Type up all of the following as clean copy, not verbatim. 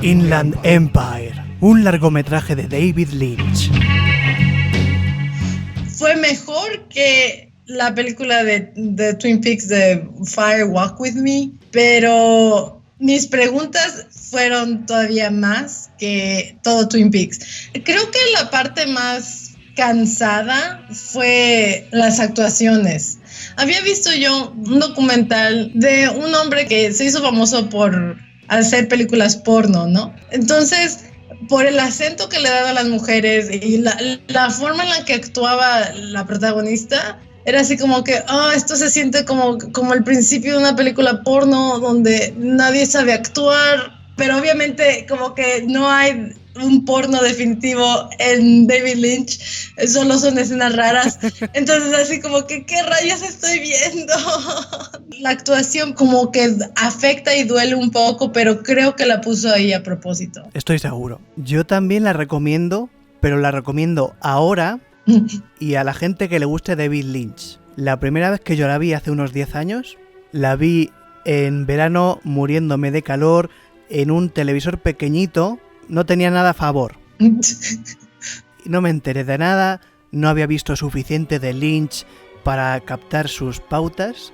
Inland Empire, un largometraje de David Lynch. Fue mejor que la película de Twin Peaks de Fire Walk With Me, pero mis preguntas fueron todavía más que todo Twin Peaks. Creo que la parte más cansada fue las actuaciones. Había visto yo un documental de un hombre que se hizo famoso por hacer películas porno, ¿no? Entonces, por el acento que le daban a las mujeres y la forma en la que actuaba la protagonista, era así como que, esto se siente como el principio de una película porno donde nadie sabe actuar, pero obviamente como que no hay un porno definitivo en David Lynch, solo son escenas raras. Entonces así como que, ¿qué rayos estoy viendo? La actuación como que afecta y duele un poco, pero creo que la puso ahí a propósito. Estoy seguro. Yo también la recomiendo, pero la recomiendo ahora y a la gente que le guste David Lynch. La primera vez que yo la vi hace unos 10 años, la vi en verano muriéndome de calor en un televisor pequeñito. No tenía nada a favor. No me enteré de nada, no había visto suficiente de Lynch para captar sus pautas.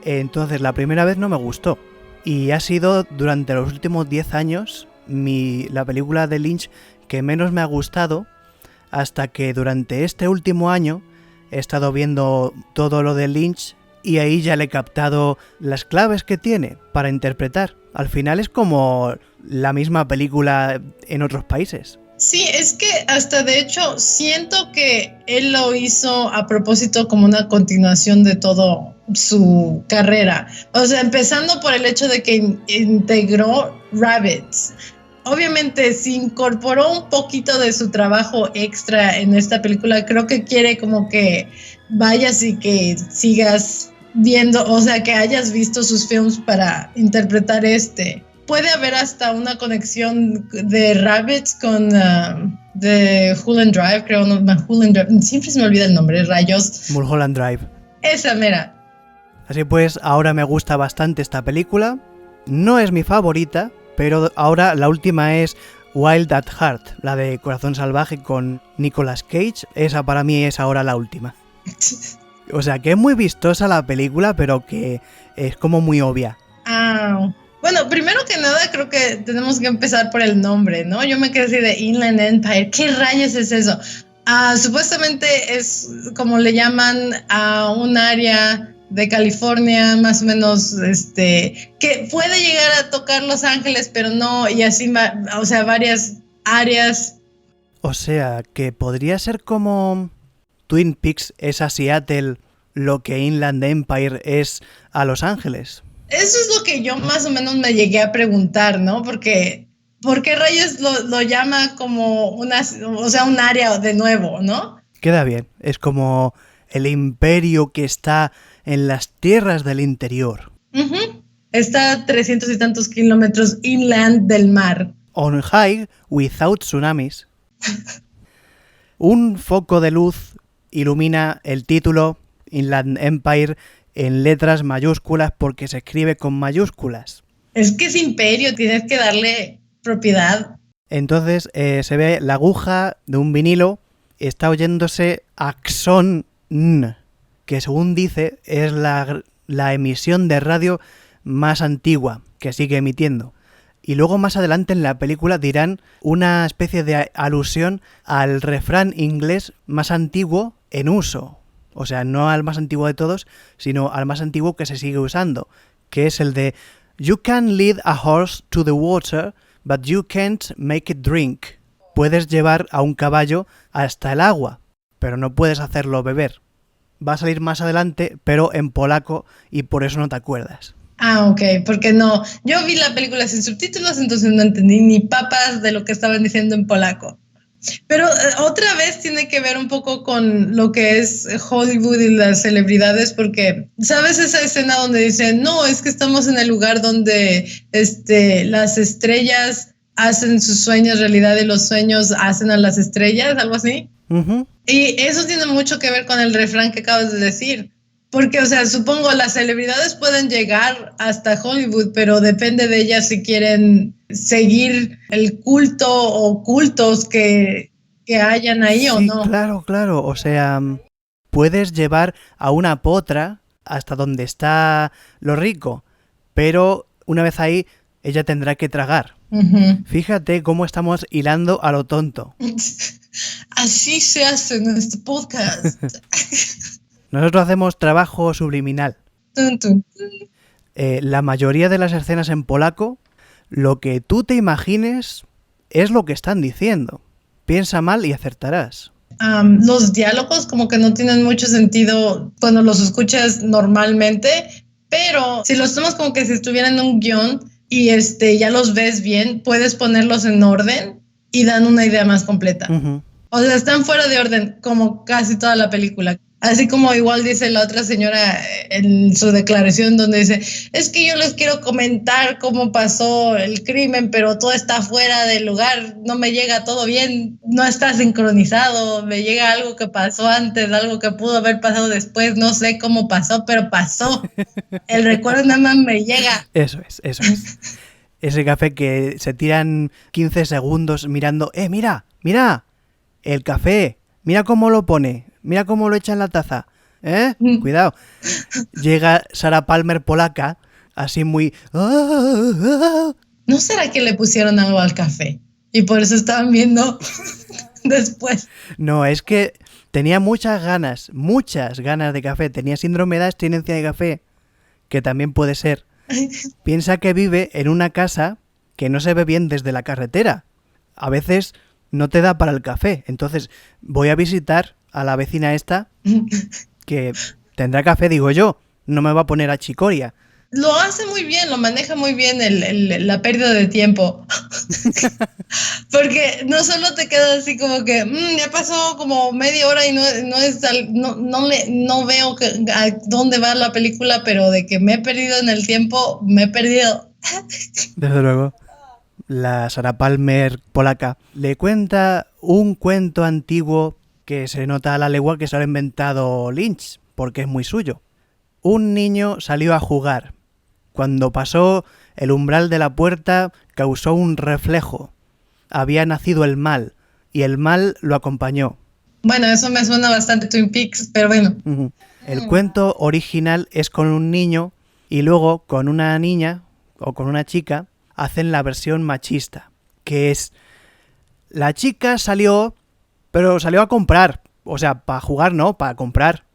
Entonces la primera vez no me gustó. Y ha sido durante los últimos 10 años la película de Lynch que menos me ha gustado, hasta que durante este último año he estado viendo todo lo de Lynch y ahí ya le he captado las claves que tiene para interpretar. Al final es como la misma película en otros países. Sí, es que hasta de hecho siento que él lo hizo a propósito como una continuación de todo su carrera. O sea, empezando por el hecho de que integró Rabbids. Obviamente, si incorporó un poquito de su trabajo extra en esta película, creo que quiere como que vayas y que sigas viendo, o sea, que hayas visto sus films para interpretar este. Puede haber hasta una conexión de Rabbids con de Mulholland Drive, creo, no, Mulholland Drive, siempre se me olvida el nombre, rayos. Mulholland Drive. Esa mera. Así pues, ahora me gusta bastante esta película. No es mi favorita, pero ahora la última es Wild at Heart, la de Corazón Salvaje con Nicolas Cage. Esa para mí es ahora la última. O sea, que es muy vistosa la película, pero que es como muy obvia. Bueno, primero que nada creo que tenemos que empezar por el nombre, ¿no? Yo me quedé así de Inland Empire. ¿Qué rayos es eso? Supuestamente es como le llaman a un área de California, más o menos, que puede llegar a tocar Los Ángeles, pero no, y así, o sea, varias áreas. O sea, que podría ser como Twin Peaks es a Seattle, lo que Inland Empire es a Los Ángeles. Eso es lo que yo más o menos me llegué a preguntar, ¿no? Porque, ¿por qué rayos lo llama como un área de nuevo, ¿no? Queda bien, es como el imperio que está en las tierras del interior. Uh-huh. Está a 300 y tantos kilómetros inland del mar. On high, without tsunamis. Un foco de luz ilumina el título Inland Empire en letras mayúsculas porque se escribe con mayúsculas. Es que es imperio, tienes que darle propiedad. Entonces se ve la aguja de un vinilo, está oyéndose Axon N, que según dice es la emisión de radio más antigua que sigue emitiendo. Y luego más adelante en la película dirán una especie de alusión al refrán inglés más antiguo en uso. O sea, no al más antiguo de todos, sino al más antiguo que se sigue usando, que es el de You can lead a horse to the water, but you can't make it drink. Puedes llevar a un caballo hasta el agua, pero no puedes hacerlo beber. Va a salir más adelante, pero en polaco, y por eso no te acuerdas. Ok, porque no. Yo vi la película sin subtítulos, entonces no entendí ni papas de lo que estaban diciendo en polaco. Pero otra vez tiene que ver un poco con lo que es Hollywood y las celebridades, porque ¿sabes esa escena donde dicen, no, es que estamos en el lugar donde las estrellas hacen sus sueños realidad y los sueños hacen a las estrellas, algo así? Uh-huh. Y eso tiene mucho que ver con el refrán que acabas de decir. Porque, o sea, supongo las celebridades pueden llegar hasta Hollywood, pero depende de ellas si quieren seguir el culto o cultos que hayan ahí o Sí, no. claro. O sea, puedes llevar a una potra hasta donde está lo rico, pero una vez ahí, ella tendrá que tragar. Uh-huh. Fíjate cómo estamos hilando a lo tonto. Así se hace en este podcast. Nosotros hacemos trabajo subliminal. Tun, tun. La mayoría de las escenas en polaco, lo que tú te imagines es lo que están diciendo. Piensa mal y acertarás. Los diálogos como que no tienen mucho sentido cuando los escuchas normalmente, pero si los tomas como que si estuvieran en un guión y ya los ves bien, puedes ponerlos en orden y dan una idea más completa. Uh-huh. O sea, están fuera de orden como casi toda la película. Así como igual dice la otra señora en su declaración donde dice, es que yo les quiero comentar cómo pasó el crimen, pero todo está fuera del lugar, no me llega todo bien, no está sincronizado, me llega algo que pasó antes, algo que pudo haber pasado después, no sé cómo pasó, pero pasó. El recuerdo nada más me llega. Eso es. Ese café que se tiran 15 segundos mirando, mira, el café, mira cómo lo pone. Mira cómo lo echa en la taza. Cuidado. Llega Sarah Palmer polaca, así muy... ¿No será que le pusieron algo al café? Y por eso estaban viendo después. No, es que tenía muchas ganas de café. Tenía síndrome de abstinencia de café, que también puede ser. Piensa que vive en una casa que no se ve bien desde la carretera. A veces no te da para el café. Entonces voy a visitar a la vecina esta, que tendrá café, digo yo, no me va a poner a chicoria. Lo hace muy bien, lo maneja muy bien la pérdida de tiempo. Porque no solo te quedas así como que ya pasó como media hora y no veo a dónde va la película, pero de que me he perdido en el tiempo, me he perdido. Desde luego. La Sarah Palmer polaca le cuenta un cuento antiguo que se nota a la legua que se lo ha inventado Lynch, porque es muy suyo. Un niño salió a jugar. Cuando pasó el umbral de la puerta, causó un reflejo. Había nacido el mal, y el mal lo acompañó. Bueno, eso me suena bastante Twin Peaks, pero bueno. Uh-huh. El cuento original es con un niño, y luego con una niña, o con una chica, hacen la versión machista, que es... La chica salió... Pero salió a comprar, o sea, para jugar no, para comprar,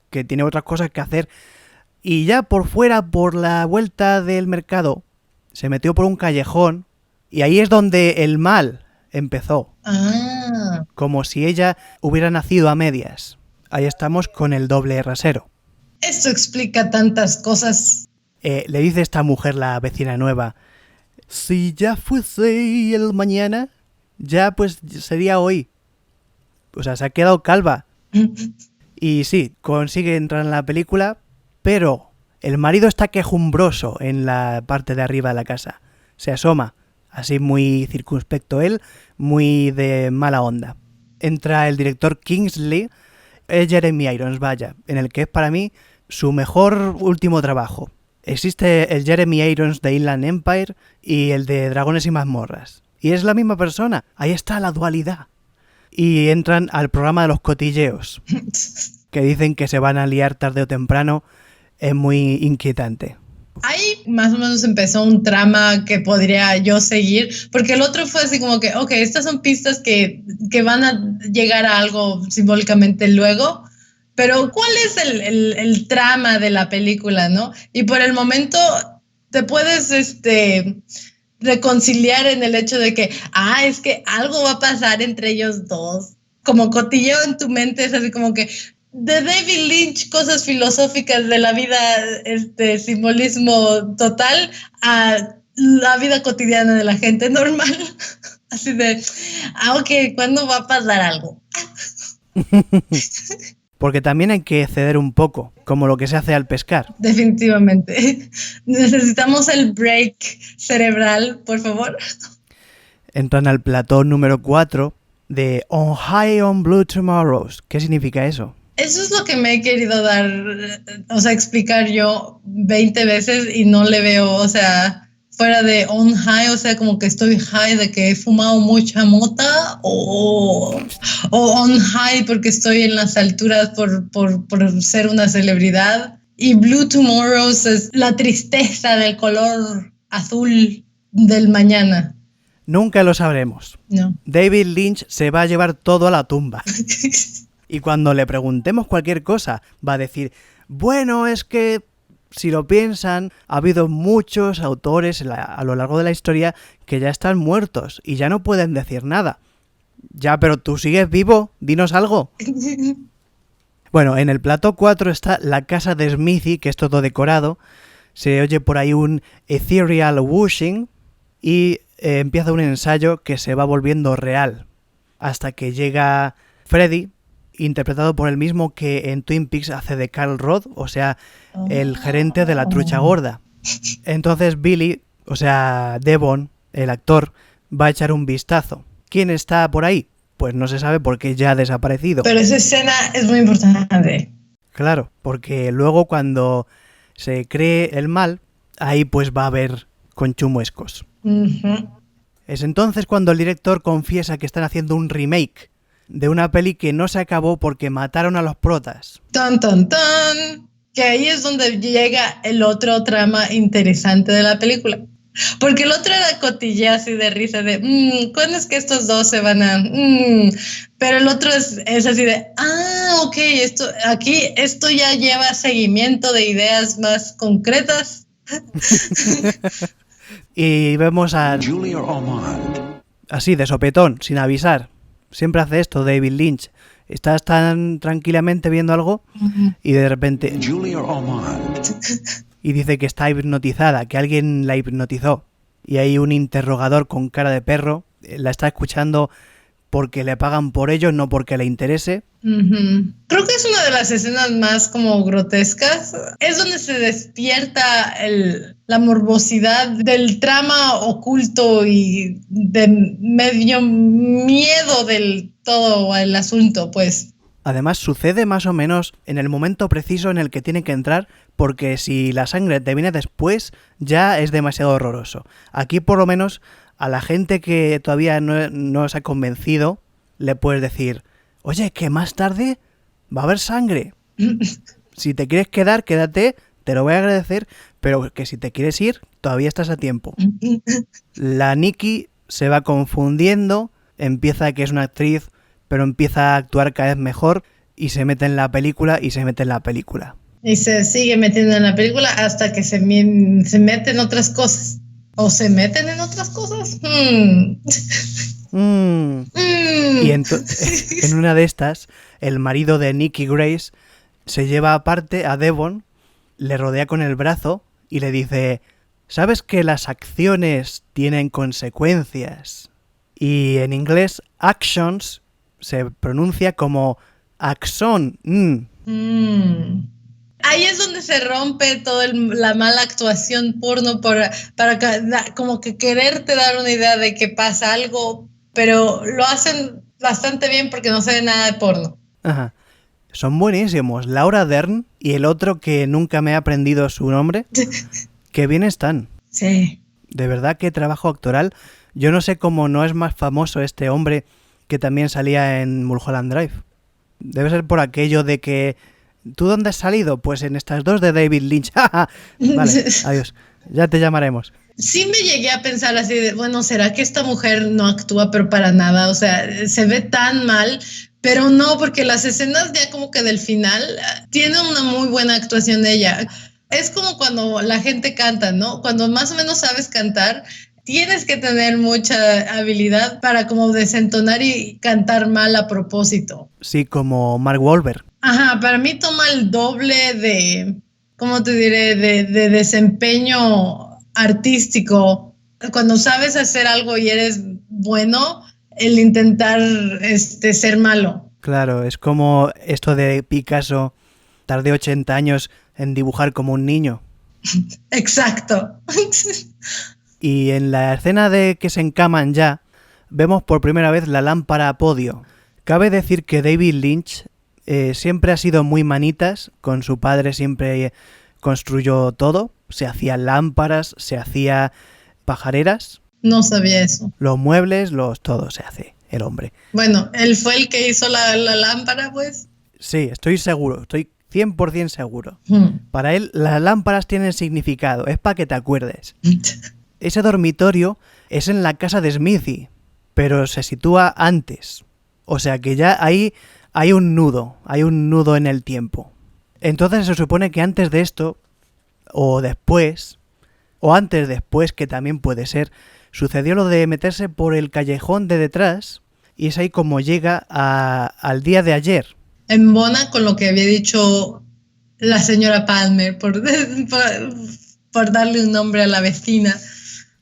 que tiene otras cosas que hacer. Y ya por fuera, por la vuelta del mercado, se metió por un callejón y ahí es donde el mal empezó. Ah. Como si ella hubiera nacido a medias. Ahí estamos con el doble rasero. Esto explica tantas cosas. Le dice esta mujer, la vecina nueva, si ya fuese el mañana, ya pues sería hoy. O sea, se ha quedado calva. Y sí, consigue entrar en la película, pero el marido está quejumbroso en la parte de arriba de la casa. Se asoma, así muy circunspecto él, muy de mala onda. Entra el director Kingsley, es Jeremy Irons, vaya, en el que es para mí su mejor último trabajo. Existe el Jeremy Irons de Inland Empire y el de Dragones y Mazmorras. Y es la misma persona, ahí está la dualidad. Y entran al programa de los cotilleos, que dicen que se van a liar tarde o temprano. Es muy inquietante. Ahí más o menos empezó un trama que podría yo seguir, porque el otro fue así como que, ok, estas son pistas que van a llegar a algo simbólicamente luego, pero ¿cuál es el trama de la película, no? Y por el momento te puedes reconciliar en el hecho de que, es que algo va a pasar entre ellos dos. Como cotilleo en tu mente, es así como que de David Lynch, cosas filosóficas de la vida, simbolismo total, a la vida cotidiana de la gente normal. Así de, ok, ¿cuándo va a pasar algo? Porque también hay que ceder un poco, como lo que se hace al pescar. Definitivamente. Necesitamos el break cerebral, por favor. Entran al plató número 4 de On High on Blue Tomorrows. ¿Qué significa eso? Eso es lo que me he querido dar, o sea, explicar yo 20 veces y no le veo, o sea, fuera de on high, o sea, como que estoy high de que he fumado mucha mota o on high porque estoy en las alturas por ser una celebridad. Y Blue Tomorrows es la tristeza del color azul del mañana. Nunca lo sabremos. No. David Lynch se va a llevar todo a la tumba. Y cuando le preguntemos cualquier cosa, va a decir, bueno, es que si lo piensan, ha habido muchos autores a lo largo de la historia que ya están muertos y ya no pueden decir nada. Ya, pero tú sigues vivo, dinos algo. Bueno, en el plató 4 está la casa de Smithy, que es todo decorado. Se oye por ahí un ethereal whooshing y empieza un ensayo que se va volviendo real. Hasta que llega Freddy, interpretado por el mismo que en Twin Peaks hace de Carl Roth, o sea, el gerente de la trucha gorda. Entonces Billy, o sea, Devon, el actor, va a echar un vistazo. ¿Quién está por ahí? Pues no se sabe porque ya ha desaparecido. Pero esa escena es muy importante. Claro, porque luego cuando se cree el mal, ahí pues va a haber conchumuescos. Uh-huh. Es entonces cuando el director confiesa que están haciendo un remake de una peli que no se acabó porque mataron a los protas. ¡Tan, tan, tan! Que ahí es donde llega el otro trama interesante de la película. Porque el otro era cotilleo así de risa de, ¿cuándo es que estos dos se van a...? Pero el otro es así de, ok, esto ya lleva seguimiento de ideas más concretas. Y vemos a Julia Ormond. Así, de sopetón, sin avisar. Siempre hace esto David Lynch. Estás tan tranquilamente viendo algo y de repente... Julia Ormond. Y dice que está hipnotizada, que alguien la hipnotizó. Y hay un interrogador con cara de perro. La está escuchando porque le pagan por ello, no porque le interese. Uh-huh. Creo que es una de las escenas más como grotescas. Es donde se despierta la morbosidad del trama oculto y de medio miedo del todo el asunto, pues. Además sucede más o menos en el momento preciso en el que tiene que entrar, porque si la sangre te viene después ya es demasiado horroroso. Aquí por lo menos a la gente que todavía no se ha convencido le puedes decir, oye, que más tarde va a haber sangre. Si te quieres quedar, quédate, te lo voy a agradecer, pero que si te quieres ir, todavía estás a tiempo. La Nikki se va confundiendo, empieza que es una actriz, pero empieza a actuar cada vez mejor y se mete en la película y se mete en la película. Y se sigue metiendo en la película hasta que se mete en otras cosas. ¿O se meten en otras cosas? Y en una de estas, el marido de Nikki Grace se lleva aparte a Devon, le rodea con el brazo y le dice, ¿sabes que las acciones tienen consecuencias? Y en inglés, actions se pronuncia como axon. Ahí es donde se rompe toda la mala actuación porno para como que quererte dar una idea de que pasa algo, pero lo hacen bastante bien porque no se ve nada de porno. Ajá. Son buenísimos. Laura Dern y el otro que nunca me he aprendido su nombre. Qué bien están. Sí. De verdad, qué trabajo actoral. Yo no sé cómo no es más famoso este hombre que también salía en Mulholland Drive. Debe ser por aquello de que... ¿Tú dónde has salido? Pues en estas dos de David Lynch. Vale, adiós. Ya te llamaremos. Sí me llegué a pensar así de, bueno, ¿será que esta mujer no actúa pero para nada? O sea, se ve tan mal, pero no, porque las escenas ya como que del final tienen una muy buena actuación de ella. Es como cuando la gente canta, ¿no? Cuando más o menos sabes cantar, tienes que tener mucha habilidad para como desentonar y cantar mal a propósito. Sí, como Mark Wahlberg. Ajá, para mí toma el doble de, ¿cómo te diré? De desempeño artístico. Cuando sabes hacer algo y eres bueno, el intentar ser malo. Claro, es como esto de Picasso, tardé 80 años en dibujar como un niño. Exacto. Y en la escena de que se encaman ya, vemos por primera vez la lámpara a podio. Cabe decir que David Lynch siempre ha sido muy manitas, con su padre siempre construyó todo, se hacían lámparas, se hacía pajareras. No sabía eso. Los muebles, todo se hace el hombre. Bueno, él fue el que hizo la lámpara, pues. Sí, estoy seguro, estoy 100% seguro. Para él las lámparas tienen significado, es para que te acuerdes. Ese dormitorio es en la casa de Smithy, pero se sitúa antes. O sea que ya ahí hay un nudo en el tiempo. Entonces se supone que antes de esto, o después, o antes después, que también puede ser, sucedió lo de meterse por el callejón de detrás, y es ahí como llega al día de ayer. Embona con lo que había dicho la señora Palmer, por darle un nombre a la vecina.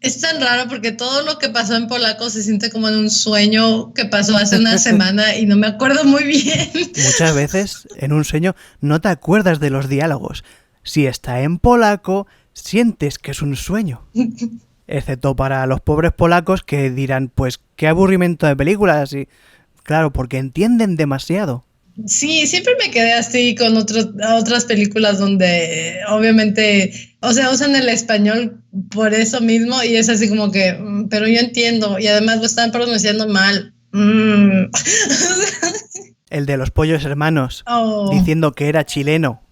Es tan raro porque todo lo que pasó en polaco se siente como en un sueño que pasó hace una semana y no me acuerdo muy bien. Muchas veces en un sueño no te acuerdas de los diálogos. Si está en polaco, sientes que es un sueño. Excepto para los pobres polacos que dirán, pues qué aburrimiento de películas. Y claro, porque entienden demasiado. Sí, siempre me quedé así con otras películas donde obviamente, o sea, usan el español por eso mismo y es así como que, pero yo entiendo y además lo están pronunciando mal. El de los pollos hermanos, diciendo que era chileno.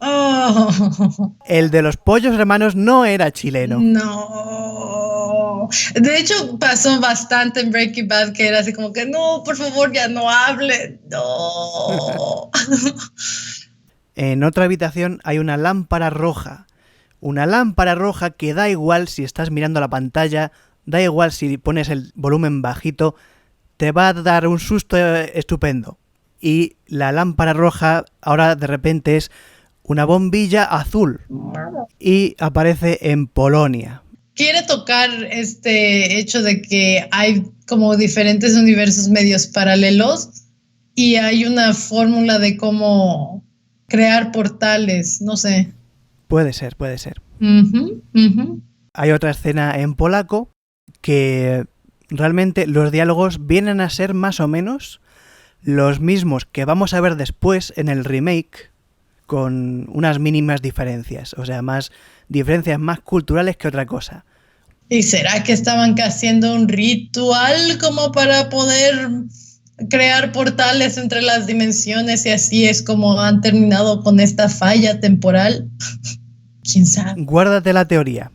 El de los pollos hermanos no era chileno. No. De hecho, pasó bastante en Breaking Bad que era así como que, no, por favor, ya no hable. No. En otra habitación hay una lámpara roja. Una lámpara roja que da igual si estás mirando la pantalla, da igual si pones el volumen bajito, te va a dar un susto estupendo. Y la lámpara roja ahora de repente es una bombilla azul y aparece en Polonia. Quiere tocar este hecho de que hay como diferentes universos medios paralelos y hay una fórmula de cómo crear portales, no sé. Puede ser. Hay otra escena en polaco que realmente los diálogos vienen a ser más o menos los mismos que vamos a ver después en el remake, con unas mínimas diferencias, o sea, diferencias más culturales que otra cosa. ¿Y será que estaban haciendo un ritual como para poder crear portales entre las dimensiones y así es como han terminado con esta falla temporal? ¿Quién sabe? Guárdate la teoría.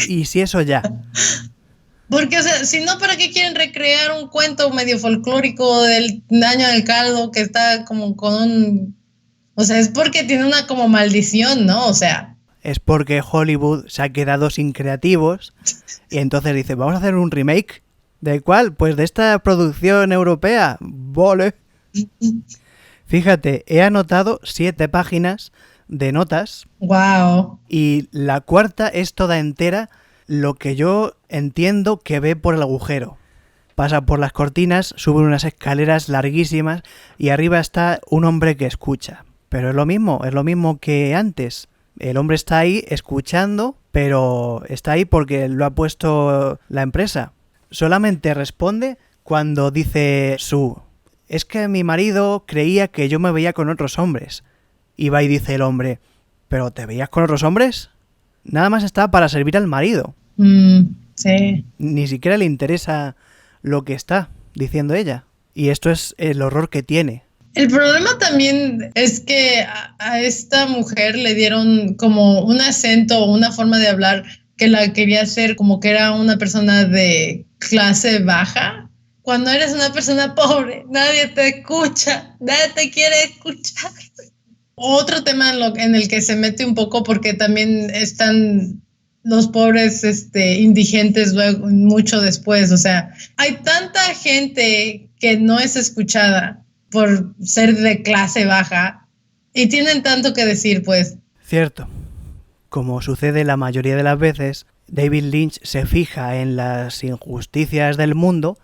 Y si eso ya. Porque, o sea, si no, ¿para qué quieren recrear un cuento medio folclórico del año del caldo que está como con un... O sea, es porque tiene una como maldición, ¿no? O sea... Es porque Hollywood se ha quedado sin creativos y entonces dice, vamos a hacer un remake. ¿De cuál? Pues de esta producción europea. ¡Vale! Fíjate, he anotado 7 páginas de notas. ¡Wow! Y la cuarta es toda entera lo que yo entiendo que ve por el agujero. Pasa por las cortinas, sube unas escaleras larguísimas y arriba está un hombre que escucha. Pero es lo mismo que antes. El hombre está ahí escuchando, pero está ahí porque lo ha puesto la empresa. Solamente responde cuando dice Sue, es que mi marido creía que yo me veía con otros hombres. Y va y dice el hombre, ¿pero te veías con otros hombres? Nada más está para servir al marido. Sí. Ni siquiera le interesa lo que está diciendo ella. Y esto es el horror que tiene. El problema también es que a esta mujer le dieron como un acento, una forma de hablar que la quería hacer como que era una persona de clase baja. Cuando eres una persona pobre, nadie te escucha, nadie te quiere escuchar. Otro tema en el que se mete un poco porque también están los pobres indigentes luego, mucho después. O sea, hay tanta gente que no es escuchada por ser de clase baja y tienen tanto que decir, pues. Cierto. Como sucede la mayoría de las veces, David Lynch se fija en las injusticias del mundo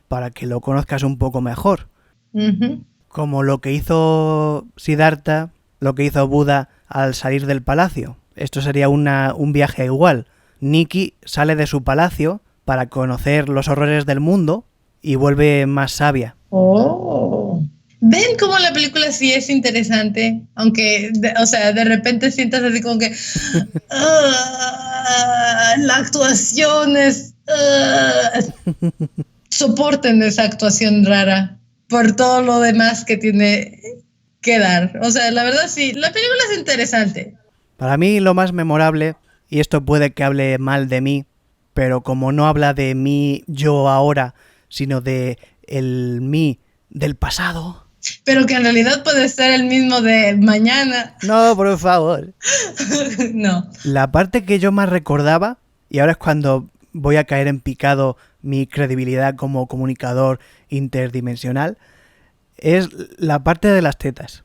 para que lo conozcas un poco mejor. Uh-huh. Como lo que hizo Siddhartha, lo que hizo Buda al salir del palacio. Esto sería un viaje igual. Nikki sale de su palacio para conocer los horrores del mundo y vuelve más sabia. Oh. ¿Ven cómo la película sí es interesante? Aunque, o sea, de repente sientas así como que la actuación es... soporten esa actuación rara por todo lo demás que tiene que dar. O sea, la verdad sí, la película es interesante. Para mí lo más memorable, y esto puede que hable mal de mí, pero como no habla de mí yo ahora, sino de el mí del pasado. Pero que en realidad puede ser el mismo de mañana. No, por favor. No. La parte que yo más recordaba, y ahora es cuando voy a caer en picado mi credibilidad como comunicador interdimensional, es la parte de las tetas.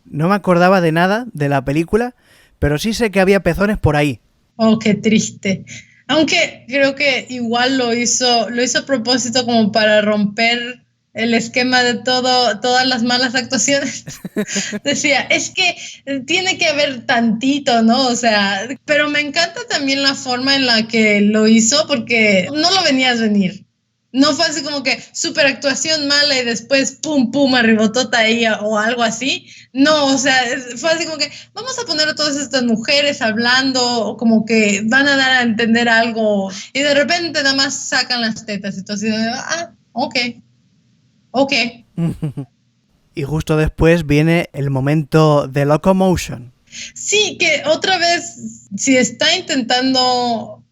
No me acordaba de nada de la película, pero sí sé que había pezones por ahí. Oh, qué triste. Aunque creo que igual lo hizo a propósito como para romper el esquema de todas las malas actuaciones. Decía, es que tiene que haber tantito, ¿no? O sea, pero me encanta también la forma en la que lo hizo porque no lo venías venir. No fue así como que super actuación mala y después pum, pum, arribotota ahí o algo así. No, o sea, fue así como que vamos a poner a todas estas mujeres hablando o como que van a dar a entender algo y de repente nada más sacan las tetas y todo así, ok, ok. Y justo después viene el momento de locomotion. Sí, que otra vez, si está intentando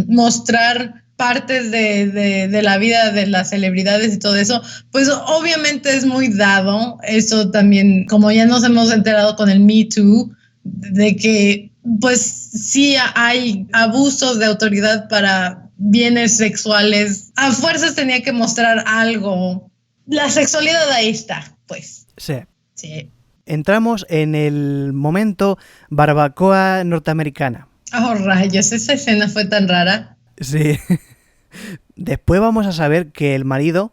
mostrar partes de la vida de las celebridades y todo eso, pues obviamente es muy dado. Eso también, como ya nos hemos enterado con el Me Too, de que pues sí hay abusos de autoridad para bienes sexuales. A fuerzas tenía que mostrar algo. La sexualidad ahí está, pues. Sí. Sí. Entramos en el momento barbacoa norteamericana. Oh, rayos, esa escena fue tan rara. Sí. Después vamos a saber que el marido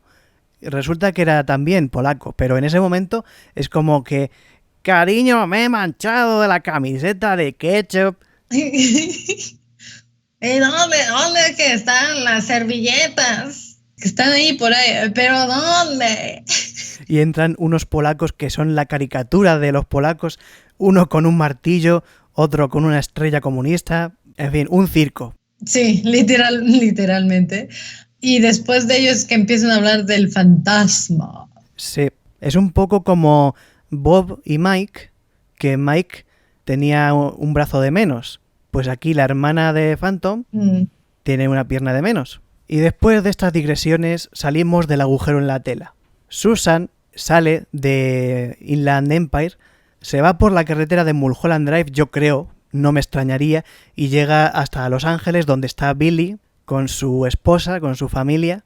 resulta que era también polaco, pero en ese momento es como que, cariño, me he manchado de la camiseta de ketchup. ¿Y dónde que están las servilletas? Que están ahí por ahí, pero ¿dónde? Y entran unos polacos que son la caricatura de los polacos, uno con un martillo, otro con una estrella comunista, en fin, un circo. Sí, literalmente. Y después de ellos que empiezan a hablar del fantasma. Sí, es un poco como Bob y Mike, que Mike tenía un brazo de menos. Pues aquí la hermana de Phantom tiene una pierna de menos. Y después de estas digresiones salimos del agujero en la tela. Susan sale de Inland Empire, se va por la carretera de Mulholland Drive, yo creo, no me extrañaría, y llega hasta Los Ángeles, donde está Billy con su esposa, con su familia,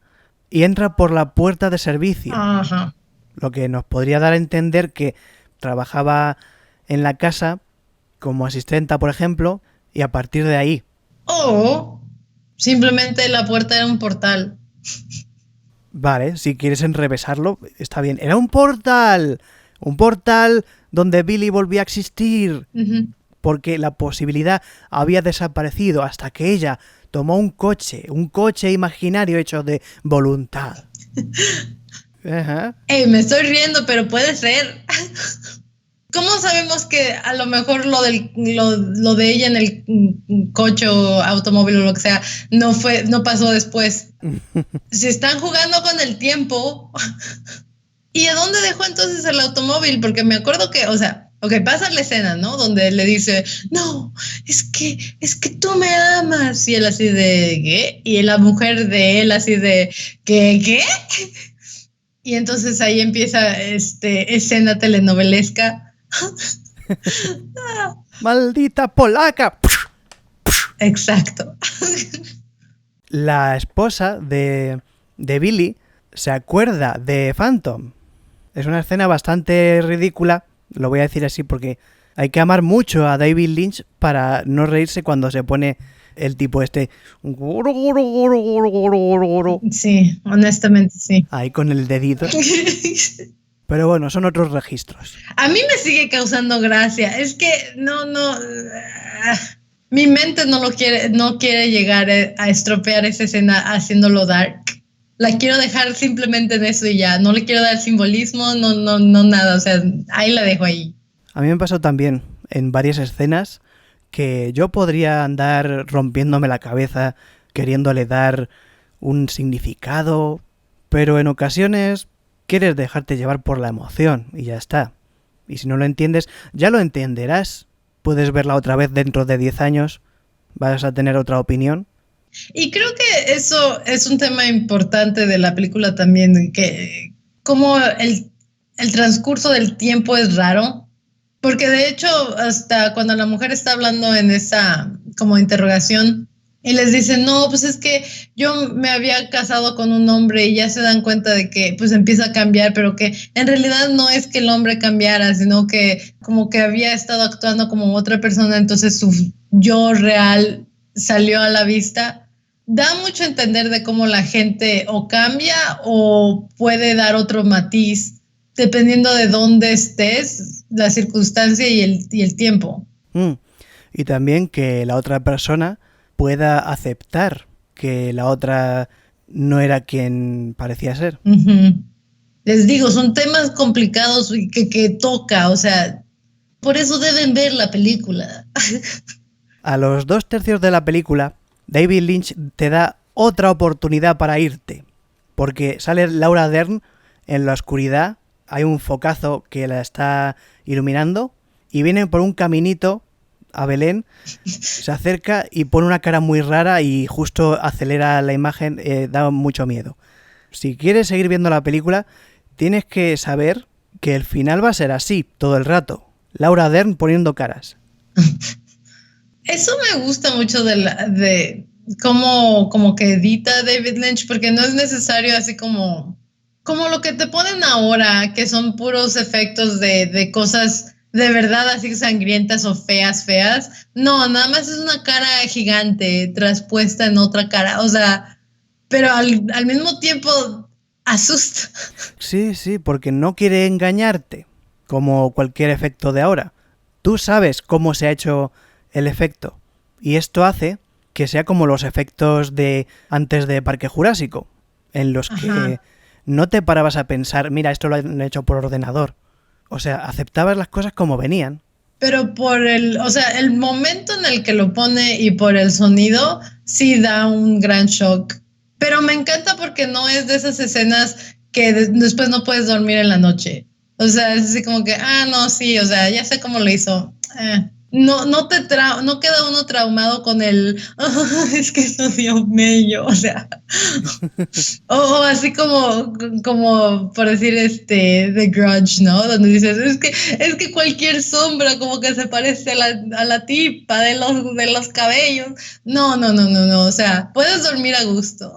y entra por la puerta de servicio. Ajá. Lo que nos podría dar a entender que trabajaba en la casa como asistenta, por ejemplo, y a partir de ahí. O simplemente la puerta era un portal. Vale, si quieres enrevesarlo, está bien. Era un portal donde Billy volvía a existir. Porque la posibilidad había desaparecido hasta que ella tomó un coche imaginario hecho de voluntad. Ajá. Me estoy riendo, pero puede ser. ¿Cómo sabemos que a lo mejor lo de ella en el coche o automóvil o lo que sea no pasó después? Se están jugando con el tiempo. ¿Y a dónde dejó entonces el automóvil? Porque me acuerdo que, o sea, ok, pasa la escena, ¿no? Donde le dice, no, es que tú me amas. Y él así de, ¿qué? Y la mujer de él así de, ¿qué? Y entonces ahí empieza escena telenovelesca. ¡Maldita polaca! Exacto. La esposa de Billy se acuerda de Phantom. Es una escena bastante ridícula, lo voy a decir así porque hay que amar mucho a David Lynch para no reírse cuando se pone el tipo este. Sí, honestamente sí. Ahí con el dedito. Pero bueno, son otros registros. A mí me sigue causando gracia. Es que no. Mi mente no quiere llegar a estropear esa escena haciéndolo dark. la quiero dejar simplemente en eso y ya. No le quiero dar simbolismo, no, nada. O sea, ahí la dejo ahí. A mí me pasó también en varias escenas que yo podría andar rompiéndome la cabeza queriéndole dar un significado, pero en ocasiones quieres dejarte llevar por la emoción y ya está. Y si no lo entiendes, ya lo entenderás. Puedes verla otra vez dentro de 10 años, vas a tener otra opinión. Y creo que eso es un tema importante de la película también, que como el transcurso del tiempo es raro, porque de hecho hasta cuando la mujer está hablando en esa como interrogación y les dicen, no, pues es que yo me había casado con un hombre y ya se dan cuenta de que pues empieza a cambiar, pero que en realidad no es que el hombre cambiara, sino que como que había estado actuando como otra persona, entonces su yo real salió a la vista. Da mucho a entender de cómo la gente o cambia o puede dar otro matiz dependiendo de dónde estés, la circunstancia y el tiempo. Y también que la otra persona pueda aceptar que la otra no era quien parecía ser. Les digo, son temas complicados que toca, o sea, por eso deben ver la película. A los 2/3 de la película, David Lynch te da otra oportunidad para irte, porque sale Laura Dern en la oscuridad, hay un focazo que la está iluminando y viene por un caminito a Belén, se acerca y pone una cara muy rara y justo acelera la imagen, da mucho miedo. Si quieres seguir viendo la película, tienes que saber que el final va a ser así todo el rato. Laura Dern poniendo caras. Eso me gusta mucho de cómo como que edita David Lynch, porque no es necesario así como lo que te ponen ahora, que son puros efectos de cosas de verdad así sangrientas o feas. No, nada más es una cara gigante traspuesta en otra cara, o sea, pero al mismo tiempo asusta. Sí, porque no quiere engañarte, como cualquier efecto de ahora. Tú sabes cómo se ha hecho el efecto, y esto hace que sea como los efectos de antes de Parque Jurásico, en los que no te parabas a pensar, mira, esto lo han hecho por ordenador. O sea, aceptabas las cosas como venían. Pero el momento en el que lo pone y por el sonido, sí da un gran shock. Pero me encanta porque no es de esas escenas que después no puedes dormir en la noche. O sea, es así como que, no, sí, o sea, ya sé cómo lo hizo. No queda uno traumado con es que eso dio mello, o sea, o así como por decir The Grudge, ¿no? Donde dices, es que cualquier sombra como que se parece a la tipa de los cabellos. No, o sea, puedes dormir a gusto.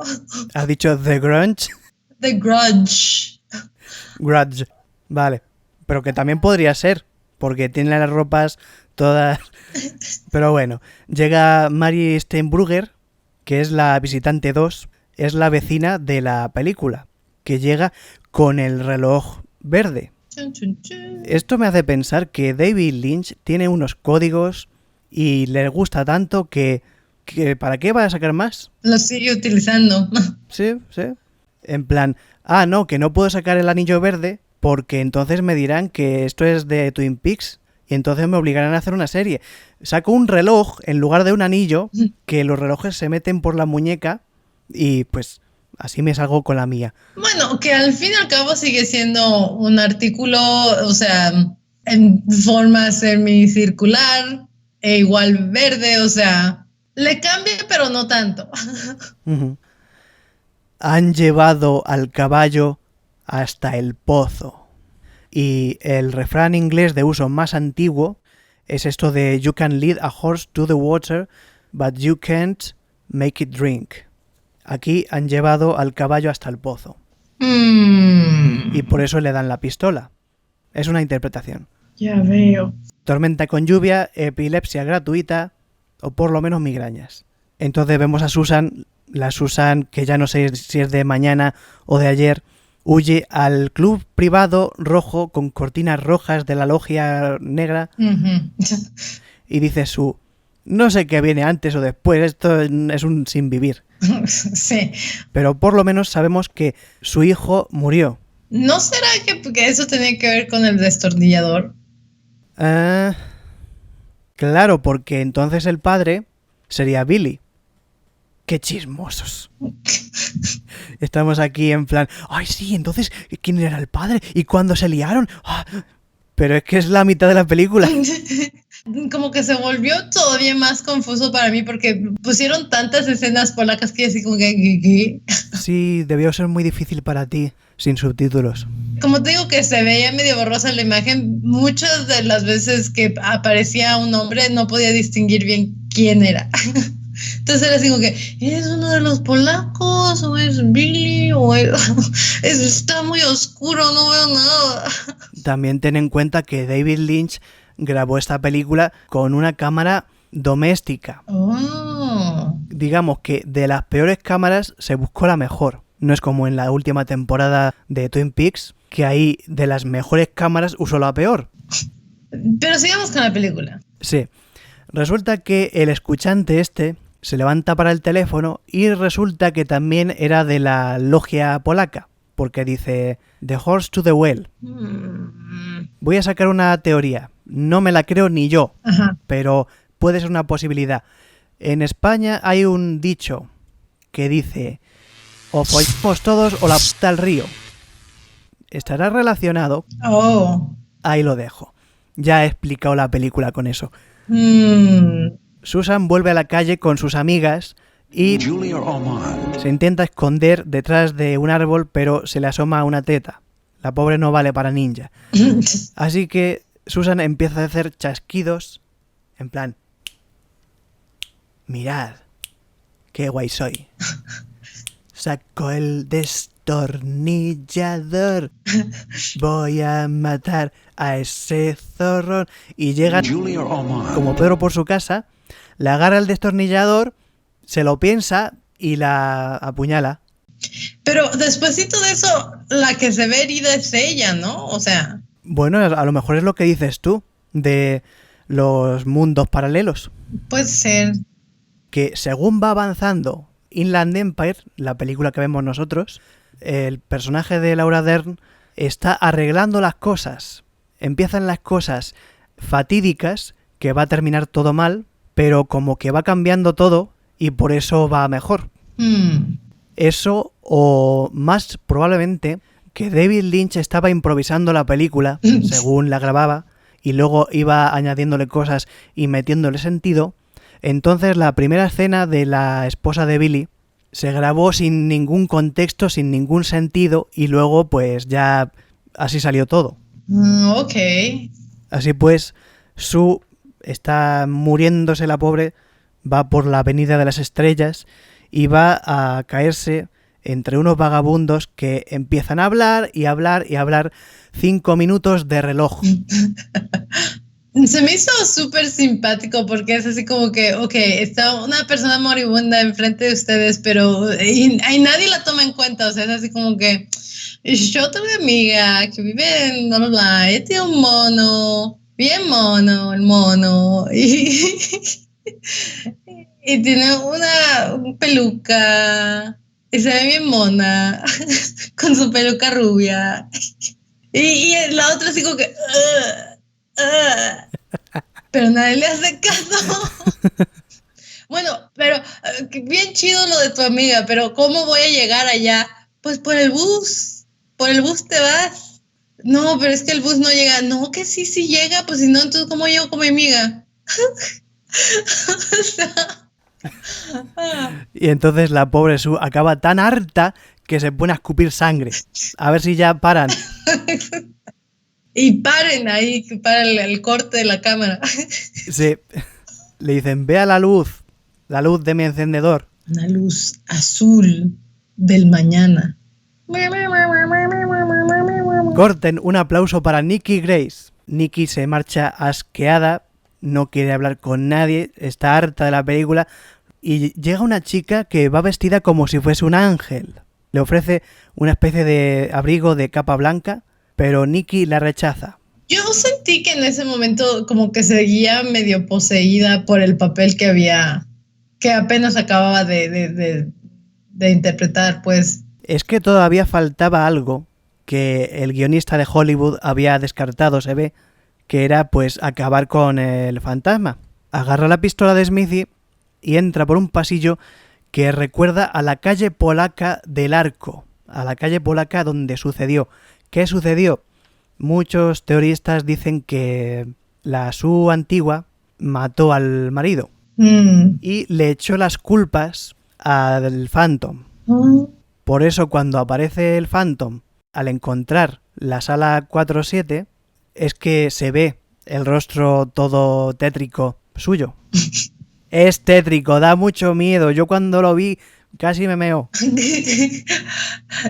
¿Has dicho The Grunge? The Grudge. Grudge, vale, pero que también podría ser, porque tiene las ropas todas. Pero bueno, llega Mary Steenburgen, que es la visitante 2, es la vecina de la película, que llega con el reloj verde. Esto me hace pensar que David Lynch tiene unos códigos y le gusta tanto que ¿para qué va a sacar más? Lo sigue utilizando. Sí. En plan, no, que no puedo sacar el anillo verde porque entonces me dirán que esto es de Twin Peaks y entonces me obligarán a hacer una serie. Saco un reloj en lugar de un anillo, que los relojes se meten por la muñeca y pues así me salgo con la mía. Bueno, que al fin y al cabo sigue siendo un artículo, o sea, en forma semicircular e igual verde, o sea, le cambia pero no tanto. Han llevado al caballo hasta el pozo. Y el refrán inglés de uso más antiguo es esto de "You can lead a horse to the water, but you can't make it drink". Aquí han llevado al caballo hasta el pozo. Y por eso le dan la pistola. Es una interpretación. Ya veo. Tormenta con lluvia, epilepsia gratuita o por lo menos migrañas. Entonces vemos a Susan, la Susan que ya no sé si es de mañana o de ayer, huye al club privado rojo con cortinas rojas de la logia negra y dice no sé qué viene antes o después, esto es un sin vivir. Sí. Pero por lo menos sabemos que su hijo murió. ¿No será que eso tenía que ver con el destornillador? Claro, porque entonces el padre sería Billy. ¡Qué chismosos! Estamos aquí en plan, ¡ay sí! Entonces, ¿quién era el padre? ¿Y cuándo se liaron? ¡Ah! Pero es que es la mitad de la película. Como que se volvió todavía más confuso para mí porque pusieron tantas escenas polacas que así como que... Sí, debió ser muy difícil para ti, sin subtítulos. Como te digo que se veía medio borrosa la imagen, muchas de las veces que aparecía un hombre no podía distinguir bien quién era. Entonces era así como que, ¿es uno de los polacos? ¿O es Billy? Está muy oscuro, no veo nada. También ten en cuenta que David Lynch grabó esta película con una cámara doméstica. Oh. Digamos que de las peores cámaras se buscó la mejor. No es como en la última temporada de Twin Peaks, que ahí de las mejores cámaras usó la peor. Pero sigamos con la película. Sí. Resulta que el escuchante este se levanta para el teléfono y resulta que también era de la logia polaca, porque dice The Horse to the Well. Voy a sacar una teoría. No me la creo ni yo, pero puede ser una posibilidad. En España hay un dicho que dice o follamos todos o la puta al río. ¿Estará relacionado? Oh. Ahí lo dejo. Ya he explicado la película con eso. Susan vuelve a la calle con sus amigas y se intenta esconder detrás de un árbol, pero se le asoma una teta. La pobre no vale para ninja. Así que Susan empieza a hacer chasquidos en plan, mirad, qué guay soy. Saco el destornillador, voy a matar a ese zorrón. Y llega como Pedro por su casa, le agarra el destornillador, se lo piensa y la apuñala. Pero despuésito de eso, la que se ve herida es ella, ¿no? O sea... Bueno, a lo mejor es lo que dices tú, de los mundos paralelos. Puede ser. Que según va avanzando Inland Empire, la película que vemos nosotros, el personaje de Laura Dern está arreglando las cosas. Empiezan las cosas fatídicas, que va a terminar todo mal, pero como que va cambiando todo y por eso va mejor. Eso, o más probablemente que David Lynch estaba improvisando la película según la grababa y luego iba añadiéndole cosas y metiéndole sentido. Entonces la primera escena de la esposa de Billy se grabó sin ningún contexto, sin ningún sentido y luego pues ya así salió todo. Ok. Así pues, Sue está muriéndose la pobre, va por la avenida de las estrellas y va a caerse entre unos vagabundos que empiezan a hablar y hablar y hablar 5 minutos de reloj. Se me hizo súper simpático porque es así como que, ok, está una persona moribunda enfrente de ustedes, pero y nadie la toma en cuenta, o sea, es así como que yo tengo una amiga que vive en bla, bla, bla, y tiene un mono, bien mono, el mono, y tiene una peluca, y se ve bien mona, con su peluca rubia, y la otra así como que... pero nadie le hace caso. Bueno, pero bien chido lo de tu amiga, pero ¿cómo voy a llegar allá? Pues por el bus te vas. No, pero es que el bus no llega. No, que sí llega, pues si no, entonces ¿cómo llego con mi amiga? Y entonces la pobre Sue acaba tan harta que se pone a escupir sangre. A ver si ya paran. Y paren ahí, para el corte de la cámara. Sí. Le dicen, vea la luz de mi encendedor. Una luz azul del mañana. Corten, un aplauso para Nikki Grace. Nikki se marcha asqueada, no quiere hablar con nadie, está harta de la película y llega una chica que va vestida como si fuese un ángel. Le ofrece una especie de abrigo de capa blanca, pero Nikki la rechaza. Yo sentí que en ese momento como que seguía medio poseída por el papel que apenas acababa de de interpretar, pues. Es que todavía faltaba algo que el guionista de Hollywood había descartado, se ve, que era pues acabar con el fantasma. Agarra la pistola de Smithy y entra por un pasillo que recuerda a la calle polaca del Arco, a la calle polaca donde sucedió. ¿Qué sucedió? Muchos teoristas dicen que la Sue antigua mató al marido y le echó las culpas al Phantom. Por eso cuando aparece el Phantom, al encontrar la sala 47, es que se ve el rostro todo tétrico suyo. Es tétrico, da mucho miedo. Yo cuando lo vi casi me meo.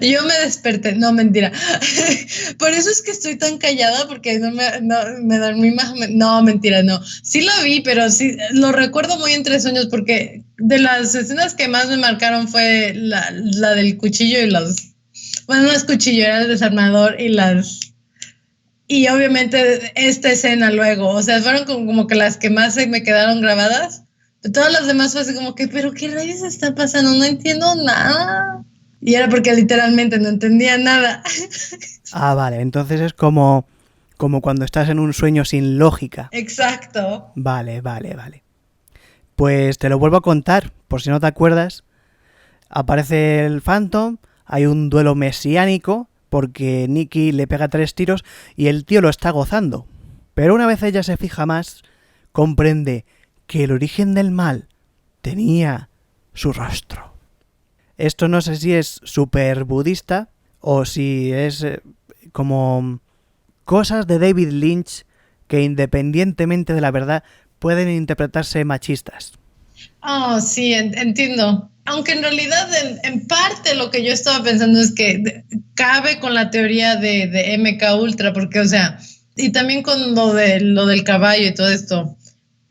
Yo me desperté, no, mentira. Por eso es que estoy tan callada, porque me dormí más. No, mentira, no. Sí lo vi, pero sí lo recuerdo muy entre sueños, porque de las escenas que más me marcaron fue la del cuchillo y los. Bueno, no es cuchillo, era el desarmador y las. Y obviamente esta escena luego, o sea, fueron como que las que más se me quedaron grabadas. Todas las demás fue así como que, ¿pero qué rayos está pasando? No entiendo nada. Y era porque literalmente no entendía nada. Ah, vale, entonces es como cuando estás en un sueño sin lógica. Exacto. Vale. Pues te lo vuelvo a contar, por si no te acuerdas. Aparece el Phantom, hay un duelo mesiánico, porque Nikki le pega 3 tiros y el tío lo está gozando. Pero una vez ella se fija más, comprende que el origen del mal tenía su rostro. Esto no sé si es súper budista o si es como cosas de David Lynch que independientemente de la verdad pueden interpretarse machistas. Oh, sí, entiendo. Aunque en realidad en parte lo que yo estaba pensando es que cabe con la teoría de MK Ultra, porque, o sea, y también con lo del caballo y todo esto.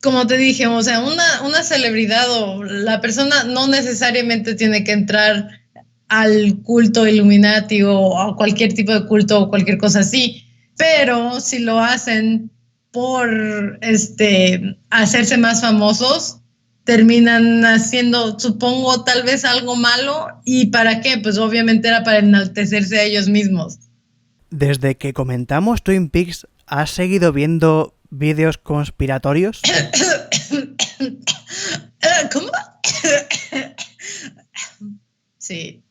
Como te dije, o sea, una celebridad o la persona no necesariamente tiene que entrar al culto Illuminati o a cualquier tipo de culto o cualquier cosa así, pero si lo hacen por hacerse más famosos, terminan haciendo, supongo, tal vez algo malo. ¿Y para qué? Pues obviamente era para enaltecerse a ellos mismos. Desde que comentamos Twin Peaks, ¿has seguido viendo vídeos conspiratorios? ¿Cómo? Sí.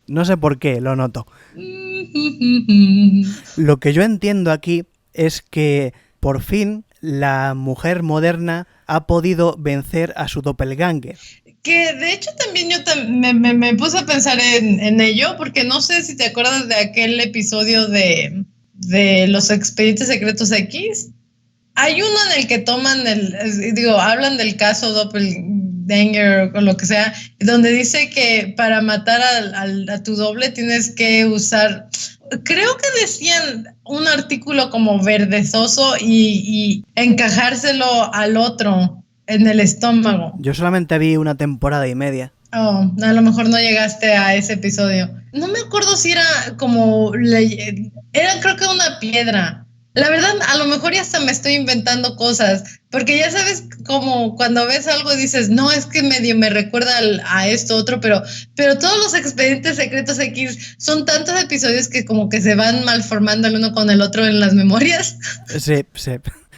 No sé por qué, lo noto. Lo que yo entiendo aquí es que por fin la mujer moderna ha podido vencer a su doppelganger. Que de hecho también yo me puse a pensar en ello, porque no sé si te acuerdas de aquel episodio de los Expedientes Secretos X. Hay uno en el que hablan del caso doppelganger o lo que sea, donde dice que para matar a tu doble tienes que usar, creo que decían un artículo como verdezoso y encajárselo al otro en el estómago. Yo solamente vi una temporada y media. Oh, a lo mejor no llegaste a ese episodio. No me acuerdo si era era creo que una piedra. La verdad, a lo mejor ya hasta me estoy inventando cosas, porque ya sabes, como cuando ves algo y dices, no, es que medio me recuerda a esto otro, pero todos los Expedientes Secretos X son tantos episodios que como que se van malformando el uno con el otro en las memorias. Sí.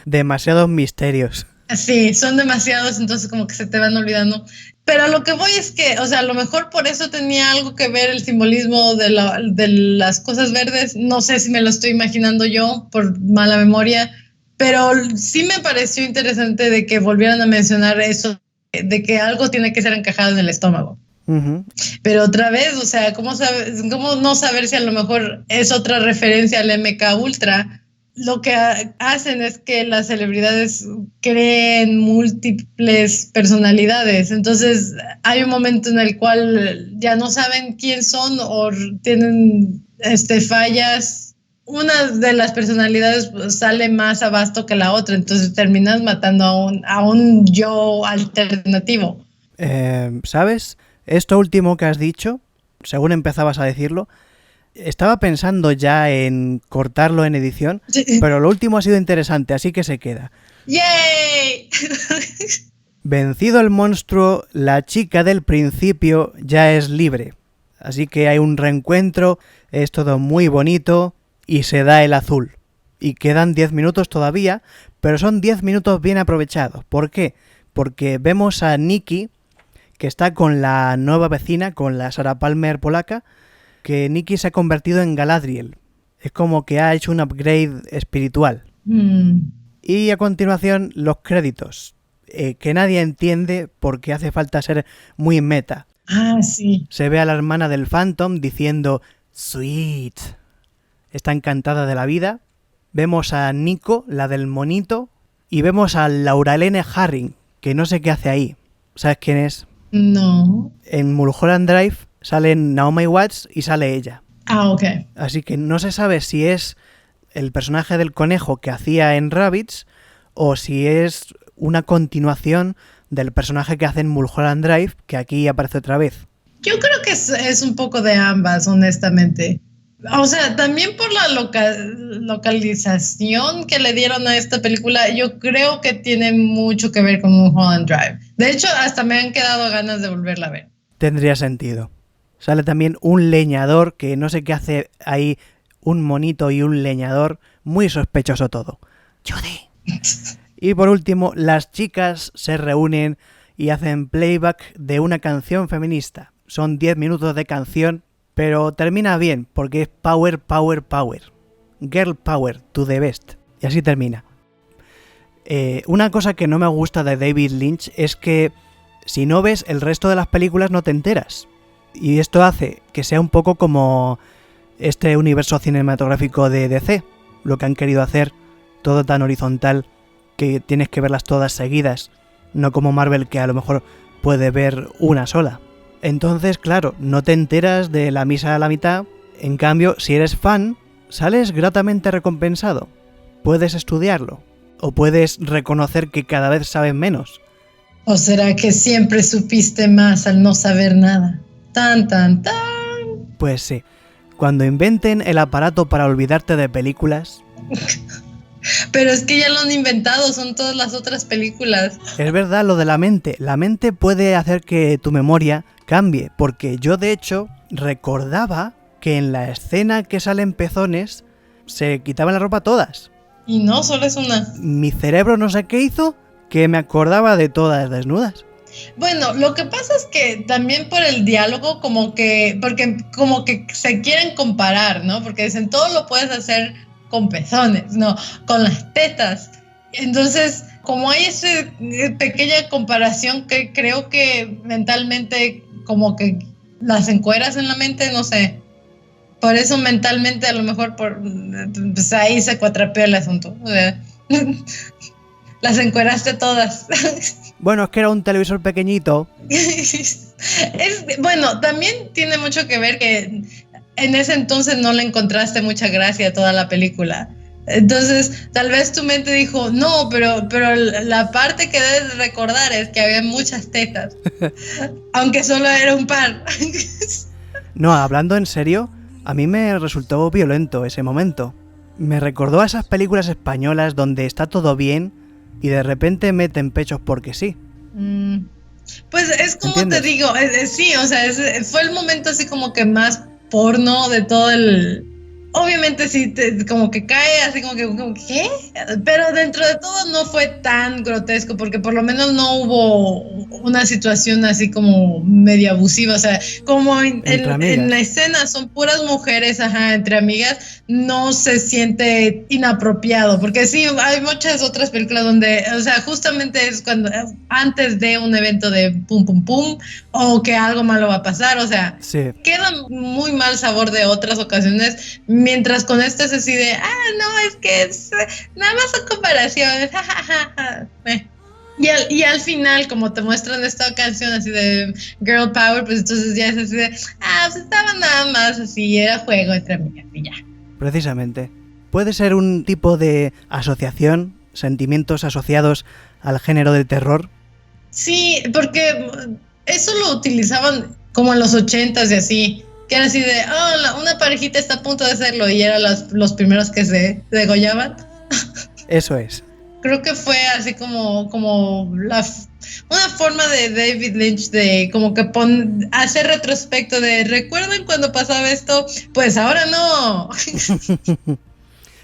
Demasiados misterios. Sí, son demasiados, entonces como que se te van olvidando. Pero lo que voy es que, o sea, a lo mejor por eso tenía algo que ver el simbolismo de las cosas verdes. No sé si me lo estoy imaginando yo por mala memoria, pero sí me pareció interesante de que volvieran a mencionar eso, de que algo tiene que ser encajado en el estómago. Uh-huh. Pero otra vez, o sea, ¿cómo no saber si a lo mejor es otra referencia al MK Ultra? Lo que hacen es que las celebridades creen múltiples personalidades. Entonces hay un momento en el cual ya no saben quién son o tienen fallas. Una de las personalidades sale más abasto que la otra, entonces terminas matando a un yo alternativo. ¿Sabes? Esto último que has dicho, según empezabas a decirlo, estaba pensando ya en cortarlo en edición, pero lo último ha sido interesante, así que se queda. ¡Yay! Vencido el monstruo, la chica del principio ya es libre. Así que hay un reencuentro, es todo muy bonito y se da el azul. Y quedan 10 minutos todavía, pero son 10 minutos bien aprovechados. ¿Por qué? Porque vemos a Nikki, que está con la nueva vecina, con la Sarah Palmer polaca, que Nikki se ha convertido en Galadriel. Es como que ha hecho un upgrade espiritual. Y a continuación los créditos, que nadie entiende porque hace falta ser muy meta. Sí. Se ve a la hermana del Phantom diciendo "Sweet". Está encantada de la vida. Vemos a Nico, la del monito, y vemos a Laurelene Harring, que no sé qué hace ahí. ¿Sabes quién es? No. En Mulholland Drive salen Naomi Watts y sale ella. Ok. Así que no se sabe si es el personaje del conejo que hacía en Rabbids o si es una continuación del personaje que hace en Mulholland Drive, que aquí aparece otra vez. Yo creo que es un poco de ambas, honestamente. O sea, también por la localización que le dieron a esta película, yo creo que tiene mucho que ver con Mulholland Drive. De hecho, hasta me han quedado ganas de volverla a ver. Tendría sentido. Sale también un leñador, que no sé qué hace ahí, un monito y un leñador, muy sospechoso todo. ¡Judy! Y por último, las chicas se reúnen y hacen playback de una canción feminista. Son 10 minutos de canción, pero termina bien, porque es power, power, power. Girl power, to the best. Y así termina. Una cosa que no me gusta de David Lynch es que si no ves el resto de las películas no te enteras. Y esto hace que sea un poco como este universo cinematográfico de DC. Lo que han querido hacer, todo tan horizontal, que tienes que verlas todas seguidas. No como Marvel, que a lo mejor puede ver una sola. Entonces, claro, no te enteras de la misa a la mitad. En cambio, si eres fan, sales gratamente recompensado. Puedes estudiarlo. O puedes reconocer que cada vez sabes menos. ¿O será que siempre supiste más al no saber nada? Tan, tan, tan. Pues sí. Cuando inventen el aparato para olvidarte de películas... Pero es que ya lo han inventado, son todas las otras películas. Es verdad lo de la mente. La mente puede hacer que tu memoria cambie. Porque yo, de hecho, recordaba que en la escena que salen pezones se quitaban la ropa todas. Y no, solo es una. Mi cerebro no sé qué hizo, que me acordaba de todas desnudas. Bueno, lo que pasa es que también por el diálogo porque como que se quieren comparar, ¿no? Porque dicen, todo lo puedes hacer con pezones, no, con las tetas. Entonces, como hay esa pequeña comparación que creo que mentalmente como que las encueras en la mente, no sé. Por eso mentalmente a lo mejor pues ahí se cuatrapeó el asunto. O sea, las encueraste todas. Bueno, es que era un televisor pequeñito. Bueno, también tiene mucho que ver que en ese entonces no le encontraste mucha gracia a toda la película. Entonces, tal vez tu mente dijo, no, pero la parte que debes recordar es que había muchas tetas. Aunque solo era un par. No, hablando en serio, a mí me resultó violento ese momento. Me recordó a esas películas españolas donde está todo bien y de repente meten pechos porque sí. Pues es como ¿entiendes? te digo, sí, o sea, fue el momento así como que más porno de todo el... Obviamente sí, como que cae así como que ¿qué? Pero dentro de todo no fue tan grotesco porque por lo menos no hubo una situación así como medio abusiva, o sea, como en la escena son puras mujeres, entre amigas, no se siente inapropiado, porque sí, hay muchas otras películas donde, o sea, justamente es cuando antes de un evento de pum pum pum o que algo malo va a pasar, o sea, sí, queda muy mal sabor de otras ocasiones. Mientras con este es así de, no, es que nada más son comparaciones, y al final, como te muestran esta canción así de Girl Power, pues entonces ya es así de, pues estaba nada más así, era juego entre amigas y ya. Precisamente. Puede ser un tipo de asociación, sentimientos asociados al género de terror. Sí, porque eso lo utilizaban como en los 80s y así. Que era así de, una parejita está a punto de hacerlo y eran los primeros que se degollaban. Eso es. Creo que fue así como una forma de David Lynch de como que hacer retrospecto de ¿recuerdan cuando pasaba esto? Pues ahora no.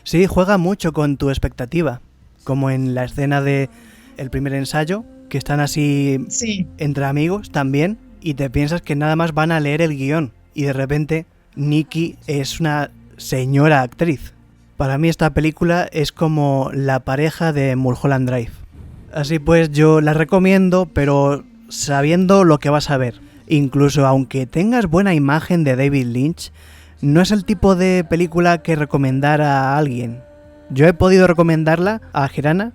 Sí, juega mucho con tu expectativa, como en la escena de el primer ensayo, que están así sí. Entre amigos también, y te piensas que nada más van a leer el guión, y de repente Nikki es una señora actriz. Para mí esta película es como la pareja de Mulholland Drive. Así pues yo la recomiendo, pero sabiendo lo que vas a ver. Incluso aunque tengas buena imagen de David Lynch, no es el tipo de película que recomendar a alguien. Yo he podido recomendarla a Gerana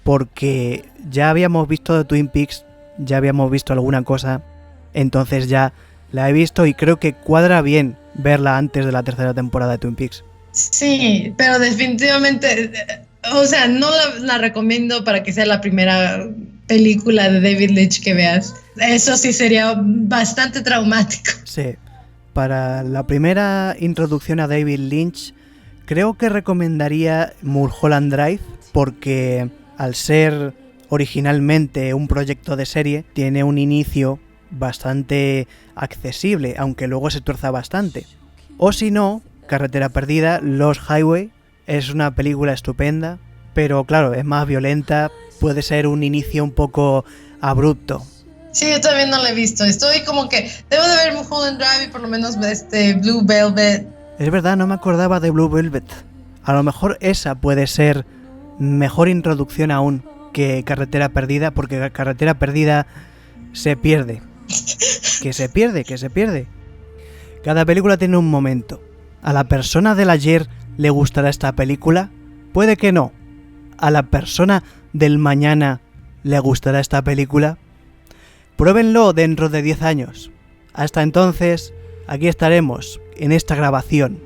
porque ya habíamos visto de Twin Peaks, ya habíamos visto alguna cosa, entonces ya la he visto y creo que cuadra bien verla antes de la tercera temporada de Twin Peaks. Sí, pero definitivamente, o sea, no la recomiendo para que sea la primera película de David Lynch que veas. Eso sí sería bastante traumático. Sí, para la primera introducción a David Lynch, creo que recomendaría Mulholland Drive porque al ser originalmente un proyecto de serie, tiene un inicio bastante accesible, aunque luego se tuerza bastante. O si no, Carretera Perdida, Lost Highway, es una película estupenda, pero claro, es más violenta, puede ser un inicio un poco abrupto. Sí, yo también no la he visto. Estoy como que debo de ver Mulholland Drive y por lo menos Blue Velvet. Es verdad, no me acordaba de Blue Velvet. A lo mejor esa puede ser mejor introducción aún que Carretera Perdida, porque Carretera Perdida se pierde. Que se pierde. Cada película tiene un momento. ¿A la persona del ayer le gustará esta película? Puede que no. ¿A la persona del mañana le gustará esta película? Pruébenlo dentro de 10 años. Hasta entonces, aquí estaremos, en esta grabación.